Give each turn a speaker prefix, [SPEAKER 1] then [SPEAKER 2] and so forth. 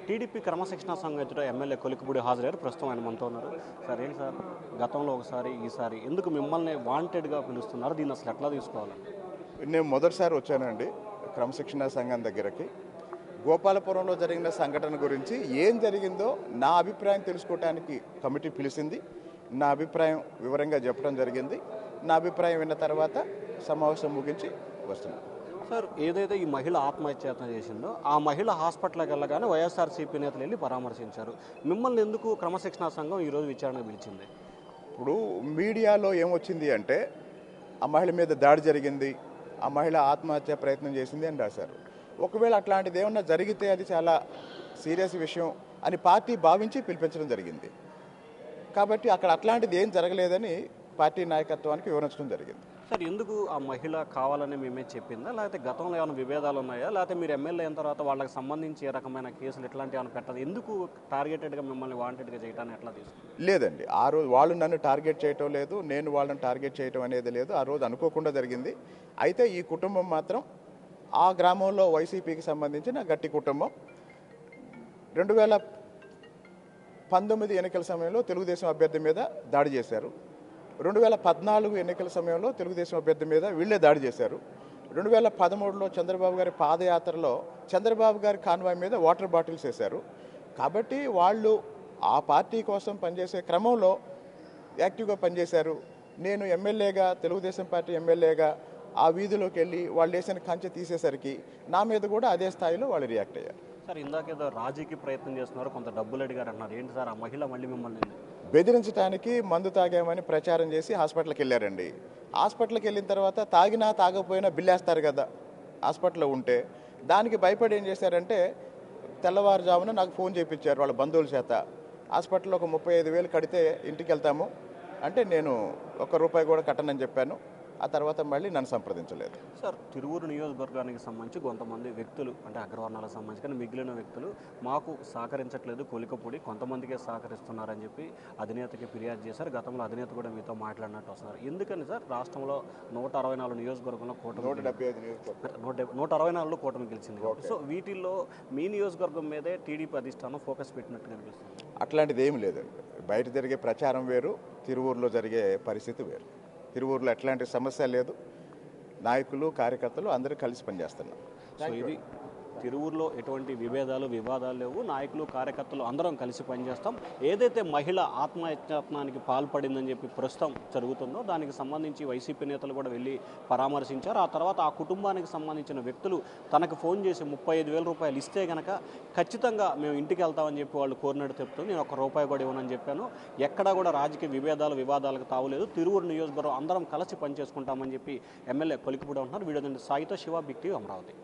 [SPEAKER 1] TDP క్రమశిక్షణ సంఘం ఎదుట ఎమ్మెల్యే కొలికిపూడి హాజరయ్యారు. ప్రస్తుతం ఆయన మనతో ఉన్నారు. సార్ ఏంటి సార్, గతంలో ఒకసారి ఈసారి ఎందుకు మిమ్మల్ని వాంటెడ్గా పిలుస్తున్నారు? దీన్ని అసలు ఎట్లా తీసుకోవాలి?
[SPEAKER 2] నేను మొదటిసారి వచ్చానండి క్రమశిక్షణ సంఘం దగ్గరికి. గోపాలపురంలో జరిగిన సంఘటన గురించి ఏం జరిగిందో నా అభిప్రాయం తెలుసుకోవడానికి కమిటీ పిలిచింది. నా అభిప్రాయం వివరంగా చెప్పడం జరిగింది. నా అభిప్రాయం విన్న తర్వాత సమావేశం ముగించి వస్తున్నాను.
[SPEAKER 1] సార్, ఏదైతే ఈ మహిళ ఆత్మహత్యాయత్నం చేసిందో ఆ మహిళ హాస్పిటల్కి వెళ్ళగానే వైఎస్ఆర్సీపీ నేతలు వెళ్ళి పరామర్శించారు. మిమ్మల్ని ఎందుకు క్రమశిక్షణ సంఘం ఈరోజు విచారణకు పిలిచింది?
[SPEAKER 2] ఇప్పుడు మీడియాలో ఏమొచ్చింది అంటే ఆ మహిళ మీద దాడి జరిగింది, ఆ మహిళ ఆత్మహత్య ప్రయత్నం చేసింది అని రాశారు. ఒకవేళ అట్లాంటిది ఏమన్నా జరిగితే అది చాలా సీరియస్ విషయం అని పార్టీ భావించి పిలిపించడం జరిగింది. కాబట్టి అక్కడ అట్లాంటిది ఏం జరగలేదని పార్టీ నాయకత్వానికి వివరించడం జరిగింది.
[SPEAKER 1] సార్, ఎందుకు ఆ మహిళ కావాలని మేమే చెప్పిందా, లేకపోతే గతంలో ఏమైనా విభేదాలు ఉన్నాయా, లేకపోతే మీరు ఎమ్మెల్యే అయిన తర్వాత వాళ్ళకి సంబంధించి ఏ రకమైన కేసులు ఇట్లాంటివి ఏమైనా పెట్టదు? ఎందుకు టార్గెటెడ్గా మిమ్మల్ని వాంటెడ్గా చేయడాన్ని ఎట్లా తీసుకుంటారు?
[SPEAKER 2] లేదండి, ఆ రోజు వాళ్ళు నన్ను టార్గెట్ చేయటం లేదు, నేను వాళ్ళని టార్గెట్ చేయటం అనేది లేదు. ఆ రోజు అనుకోకుండా జరిగింది. అయితే ఈ కుటుంబం మాత్రం ఆ గ్రామంలో వైసీపీకి సంబంధించిన గట్టి కుటుంబం. 2019 ఎన్నికల సమయంలో తెలుగుదేశం అభ్యర్థి మీద దాడి చేశారు. 2014 ఎన్నికల సమయంలో తెలుగుదేశం అభ్యర్థి మీద వీళ్ళే దాడి చేశారు. 2013లో చంద్రబాబు గారి పాదయాత్రలో చంద్రబాబు గారి కాన్వాయ్ మీద వాటర్ బాటిల్స్ వేశారు. కాబట్టి వాళ్ళు ఆ పార్టీ కోసం పనిచేసే క్రమంలో యాక్టివ్గా పనిచేశారు. నేను ఎమ్మెల్యేగా, తెలుగుదేశం పార్టీ ఎమ్మెల్యేగా ఆ వీధిలోకి వెళ్ళి వాళ్ళు వేసిన కంచె తీసేసరికి నా మీద కూడా అదే స్థాయిలో వాళ్ళు రియాక్ట్ అయ్యారు.
[SPEAKER 1] సార్, ఇందాకేదో రాజీకి ప్రయత్నం చేస్తున్నారు, కొంత డబ్బులు అడిగారు అన్నారు. ఏంటి సార్, ఆ మహిళ మళ్ళీ మిమ్మల్ని
[SPEAKER 2] బెదిరించడానికి మందు తాగామని ప్రచారం చేసి హాస్పిటల్కి వెళ్ళారండి. హాస్పిటల్కి వెళ్ళిన తర్వాత తాగినా తాగకపోయినా బిల్లేస్తారు కదా హాస్పిటల్లో ఉంటే. దానికి భయపడి ఏం చేశారంటే తెల్లవారుజామున నాకు ఫోన్ చేయించారు వాళ్ళ బంధువుల చేత. హాస్పిటల్లో ఒక 35,000 కడితే ఇంటికి వెళ్తాము అంటే నేను ₹1 కూడా కట్టనని చెప్పాను. ఆ తర్వాత మళ్ళీ నన్ను సంప్రదించలేదు.
[SPEAKER 1] సార్, తిరువూరు నియోజకవర్గానికి సంబంధించి కొంతమంది వ్యక్తులు అంటే అగ్రవర్ణాలకు సంబంధించి కానీ మిగిలిన వ్యక్తులు మాకు సహకరించట్లేదు, కొలికపూడి కొంతమందికే సహకరిస్తున్నారని చెప్పి అధినేతకి ఫిర్యాదు చేశారు. గతంలో అధినేత కూడా మీతో మాట్లాడినట్టు వస్తున్నారు. ఎందుకని సార్ రాష్ట్రంలో 164 నియోజకవర్గంలో కూటమి 164లో కూటమి గెలిచింది. సో వీటిల్లో మీ నియోజకవర్గం మీదే టీడీపీ అధిష్టానం ఫోకస్ పెట్టినట్టు కనిపిస్తుంది.
[SPEAKER 2] అట్లాంటిది ఏమి లేదండి. బయట జరిగే ప్రచారం వేరు, తిరువూరులో జరిగే పరిస్థితి వేరు. తిరువూరులో ఎట్లాంటి సమస్య లేదు. నాయకులు, కార్యకర్తలు అందరూ కలిసి పనిచేస్తున్నాం.
[SPEAKER 1] సో ఇది తిరువూరులో ఎటువంటి వివాదాలు లేవు. నాయకులు, కార్యకర్తలు అందరం కలిసి పనిచేస్తాం. ఏదైతే మహిళ ఆత్మహత్యాయత్నానికి పాల్పడిందని చెప్పి ప్రస్తుతం జరుగుతుందో దానికి సంబంధించి వైసీపీ నేతలు కూడా వెళ్ళి పరామర్శించారు. ఆ తర్వాత ఆ కుటుంబానికి సంబంధించిన వ్యక్తులు తనకు ఫోన్ చేసి ₹35,000 ఇస్తే కనుక ఖచ్చితంగా మేము ఇంటికి వెళ్తామని చెప్పి వాళ్ళు కోరినట్టు చెప్తుంది. నేను ₹1 కూడా ఇవ్వనని చెప్పాను. ఎక్కడా కూడా రాజకీయ వివాదాలకు తావులేదు. తిరువూరు నియోజకవర్గం అందరం కలిసి పనిచేసుకుంటామని చెప్పి ఎమ్మెల్యే కొలికిపూడి ఉంటున్నారు. వీడియో సాయితో శివ, బిగ్ టీవీ, అమరావతి.